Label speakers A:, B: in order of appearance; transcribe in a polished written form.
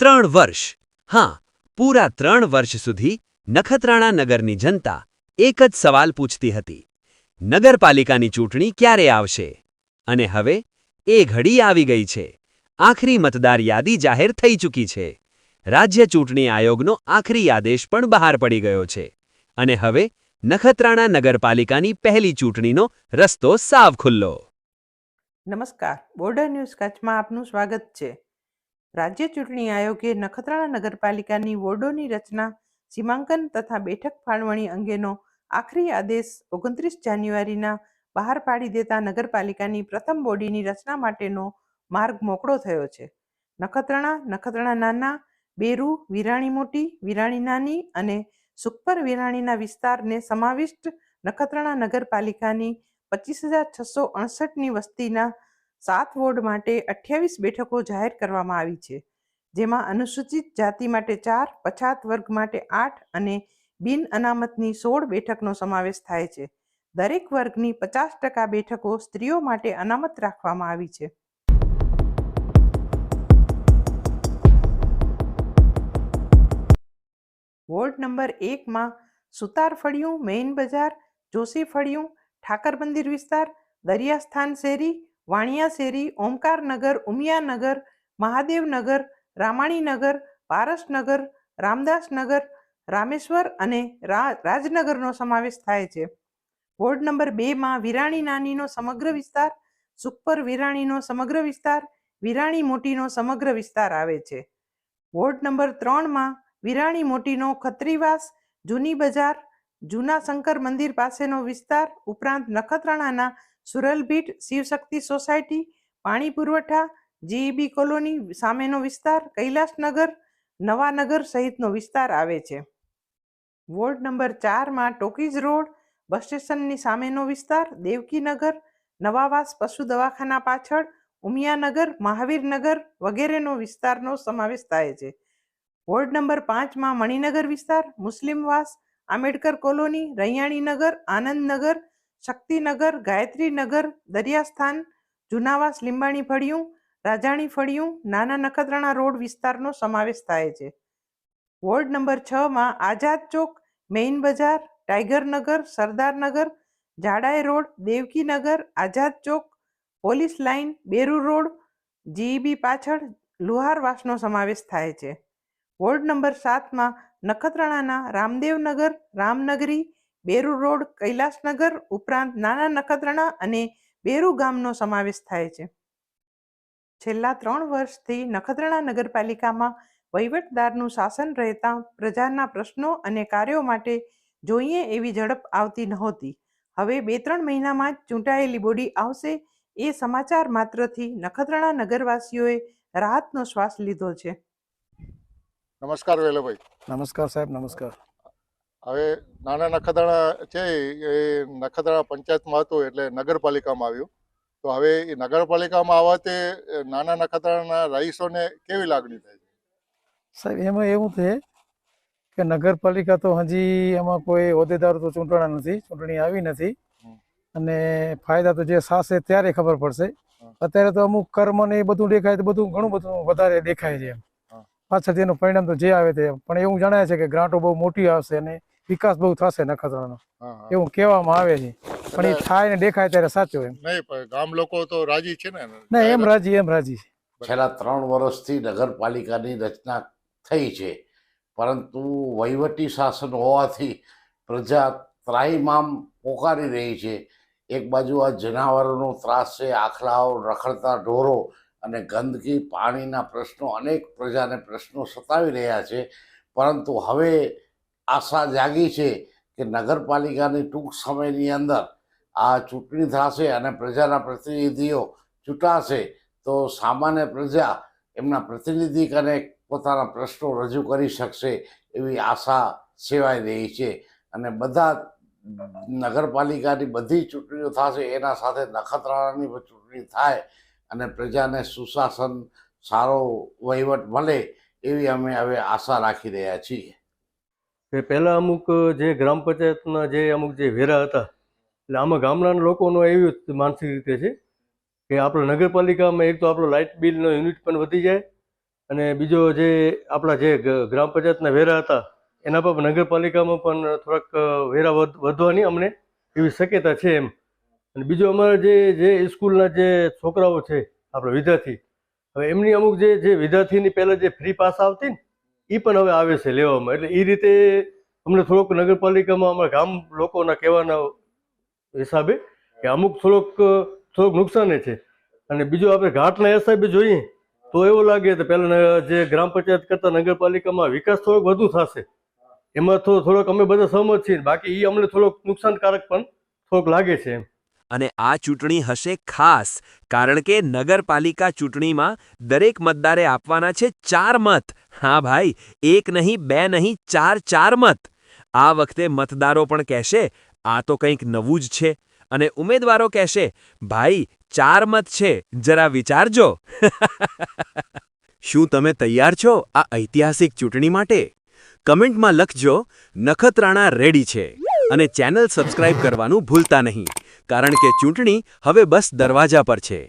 A: 3 વર્ષ, હા, પૂરા 3 વર્ષ સુધી નખત્રાણા નગરની જનતા એક જ સવાલ પૂછતી હતી: નગરપાલિકાની ચૂંટણી ક્યારે આવશે? અને હવે એ ઘડી આવી ગઈ છે. આખરી મતદાર યાદી જાહેર થઈ ચૂકી છે. રાજ્ય ચૂંટણી આયોગનો આખરી આદેશ પણ બહાર પડી ગયો છે. અને હવે નખત્રાણા નગરપાલિકાની પહેલી ચૂંટણીનો રસ્તો સાવ ખુલ્લો.
B: નમસ્કાર, બોર્ડર ન્યૂઝ કચ્છમાં આપનું સ્વાગત છે. રાજ્ય ચૂંટણી આયોગે નખત્રાણા નગરપાલિકાની વોર્ડોની રચના, સીમાંકન તથા બેઠક ફાળવણી અંગેનો આખરી આદેશ 29 જાન્યુઆરીના બહાર પાડી દેતા નગરપાલિકાની પ્રથમ બોડીની રચના માટેનો માર્ગ મોકળો થયો છે. નખત્રાણા, નખત્રાણા નાના, બેરુ, વિરાણી મોટી, વિરાણી નાની અને સુખપર વિરાણીના વિસ્તારને સમાવિષ્ટ નખત્રાણા નગરપાલિકાની 25,668ની વસ્તીના 7 વોર્ડ માટે 28 બેઠકો જાહેર કરવામાં આવી છે, જેમાં અનુસૂચિત જાતિ માટે 4, પછાત વર્ગ માટે 8 અને બિન અનામતની 16 બેઠકનો સમાવેશ થાય છે. દરેક વર્ગની 50% બેઠકો સ્ત્રીઓ માટે અનામત રાખવામાં આવી છે. વોર્ડ નંબર 1માં સુતાર ફળિયું, મેઇન બજાર, જોશી ફળિયું, ઠાકર મંદિર વિસ્તાર, દરિયાસ્થાન શેરી, વાણિયા શેરી, ઓમકારનગર, ઉમિયાનગર, મહાદેવનગર, રામાણીનગર, પારસનગર, રામદાસનગર, રામેશ્વર અને રાજનગરનો સમાવેશ થાય છે. વોર્ડ નંબર 2માં વિરાણી નાનીનો સમગ્ર વિસ્તાર, સુખપર વિરાણીનો સમગ્ર વિસ્તાર, વિરાણી મોટીનો સમગ્ર વિસ્તાર આવે છે. વોર્ડ નંબર 3માં વિરાણી મોટીનો ખત્રીવાસ, જૂની બજાર, જૂના શંકર મંદિર પાસેનો વિસ્તાર ઉપરાંત નખત્રાણાના સુરલભીટ, શિવશક્તિ સોસાયટી, પાણી પુરવઠા, જીઈબી કોલોની સામેનો વિસ્તાર, કૈલાસનગર, નવાનગર સહિતનો વિસ્તાર આવે છે. વોર્ડ નંબર 4માં ટોકીઝ રોડ, બસ સ્ટેશનની સામેનો વિસ્તાર, દેવકીનગર, નવાવાસ પશુ દવાખાના પાછળ, ઉમિયાનગર, મહાવીરનગર વગેરેનો વિસ્તારનો સમાવેશ થાય છે. વોર્ડ નંબર 5માં મણિનગર વિસ્તાર, મુસ્લિમવાસ, આંબેડકર કોલોની, રૈયાણીનગર, આનંદનગર, શક્તિનગર, ગાયત્રીનગર, દરિયાસ્થાન, જુનાવાસ, લીંબાણી ફળિયું, રાજાણી ફળિયું, નાના નખત્રાણા રોડ વિસ્તારનો સમાવેશ થાય છે. વોર્ડ નંબર 6માં Azad Chowk, main Bazar, Tigernagar, Sardarnagar, Jadai road, Devkinagar, Azad Chowk, police line, Beru road, GEB પાછળ, લુહારવાસનો સમાવેશ થાય છે. વોર્ડ નંબર 7માં નખત્રાણાના રામદેવનગર, રામનગરી, બેરુ રોડ, કૈલાસનગર ઉપરાંત નાના નખત્રાણા અને બેરુ ગામનો સમાવેશ થાય છે. છેલ્લા 3 વર્ષથી નખત્રાણા નગરપાલિકામાં વહીવટદારનું શાસન રહેતા પ્રજાના પ્રશ્નો અને કાર્યો માટે જોઈએ એવી ઝડપ આવતી નહોતી. હવે 2-3 મહિનામાં જ ચૂંટાયેલી બોડી આવશે એ સમાચાર માત્રથી નખત્રાણા નગરવાસીઓએ રાહતનો શ્વાસ લીધો છે.
C: નમસ્કાર વેલાભાઈ.
D: નમસ્કાર સાહેબ, નમસ્કાર.
C: હવે નાના નખત્રાણા છે એ નખત્રાણા પંચાયતમાં હતું એટલે નગરપાલિકામાં આવ્યું. તો હવે એ નગરપાલિકામાં આવવાથી નાના નખત્રાણાના રહીશોને કેવી લાગણી થાય છે?
D: સાહેબ, એમાં એવું છે કે નગરપાલિકા તો હજી એમાં કોઈ હોદ્દેદારો તો ચૂંટણા નથી, ચૂંટણી આવી નથી. અને ફાયદા તો જે સાસે ત્યારે ખબર પડશે. અત્યારે તો અમુક કર્મ ને એ બધું દેખાય તો બધું ઘણું બધું વધારે દેખાય છે. પાછળ તેનું પરિણામ તો જે આવે તે, પણ એવું જણાય છે કે ગ્રાન્ટો બહુ મોટી આવશે અને વિકાસ બહુ થશે નખત્રાણાનો, એવું કહેવામાં આવે છે. પણ એ થાય ને દેખાય ત્યારે સાચું એમ
C: નહીં, પણ ગામ લોકો તો રાજી છે ને?
D: ના, એમ રાજી.
E: છેલ્લા 3 વર્ષથી નગરપાલિકાની રચના થઈ છે, પરંતુ વહીવટી શાસન હોવાથી પ્રજા ત્રાહિમામ પોકારી રહી છે. એક બાજુ આ જનાવરોનો ત્રાસ છે, આખલાઓ, રખડતા ઢોરો અને ગંદકી, પાણીના પ્રશ્નો, અનેક પ્રજાને પ્રશ્નો સતાવી રહ્યા છે. પરંતુ હવે આશા જાગી છે કે નગરપાલિકાની ટૂંક સમયની અંદર આ ચૂંટણી થશે અને પ્રજાના પ્રતિનિધિઓ ચૂંટાશે તો સામાન્ય પ્રજા એમના પ્રતિનિધિ અને પોતાના પ્રશ્નો રજૂ કરી શકશે એવી આશા સેવાઈ રહી છે. અને બધા નગરપાલિકાની બધી ચૂંટણીઓ થશે એના સાથે નખત્રાણાની ચૂંટણી થાય અને પ્રજાને સુશાસન, સારો વહીવટ મળે એવી અમે હવે આશા રાખી રહ્યા છીએ.
F: કે પહેલાં અમુક જે ગ્રામ પંચાયતના જે અમુક જે વેરા હતા, એટલે આમાં ગામડાના લોકોનો એવી માનસિક રીતે છે કે આપણે નગરપાલિકામાં એક તો આપણો લાઇટ બિલનો યુનિટ પણ વધી જાય અને બીજો જે આપણા જે ગ્રામ પંચાયતના વેરા હતા એના પર નગરપાલિકામાં પણ થોડાક વેરા વધવાની અમને એવી શક્યતા છે એમ. અને બીજું અમારા જે સ્કૂલના જે છોકરાઓ છે આપણે વિદ્યાર્થી, હવે એમની અમુક જે વિદ્યાર્થીની પહેલાં જે ફ્રી પાસ આવતી ને એ પણ હવે આવે છે લેવામાં. એટલે એ રીતે અમને થોડોક નગરપાલિકામાં અમારા ગામ લોકોના કહેવાના હિસાબે કે અમુક થોડુંક નુકસાન છે. અને બીજું આપણે ઘાટના હિસાબે જોઈએ તો એવું લાગે તો પહેલાં જે ગ્રામ પંચાયત કરતાં નગરપાલિકામાં વિકાસ થોડોક વધુ થશે. એમાં થોડોક અમે બધા સહમત છીએ. બાકી એ અમને થોડોક નુકસાનકારક પણ થોડોક લાગે છે એમ.
A: અને આ ચૂંટણી હશે ખાસ, કારણ કે નગરપાલિકા ચૂંટણીમાં દરેક મતદારે આપવાના છે 4 મત. હા ભાઈ, 1 નહીં, 2 નહીં, 4 મત. આ વખતે મતદારો પણ કહેશે આ તો કંઈક નવું જ છે, અને ઉમેદવારો કહેશે ભાઈ 4 મત છે, જરા વિચારજો. શું તમે તૈયાર છો આ ઐતિહાસિક ચૂંટણી માટે? કમેન્ટમાં લખજો નખત્રાણા રેડી છે, અને ચેનલ સબસ્ક્રાઇબ કરવાનું ભૂલતા નહીં, કારણ કે ચૂંટણી હવે બસ દરવાજા પર છે.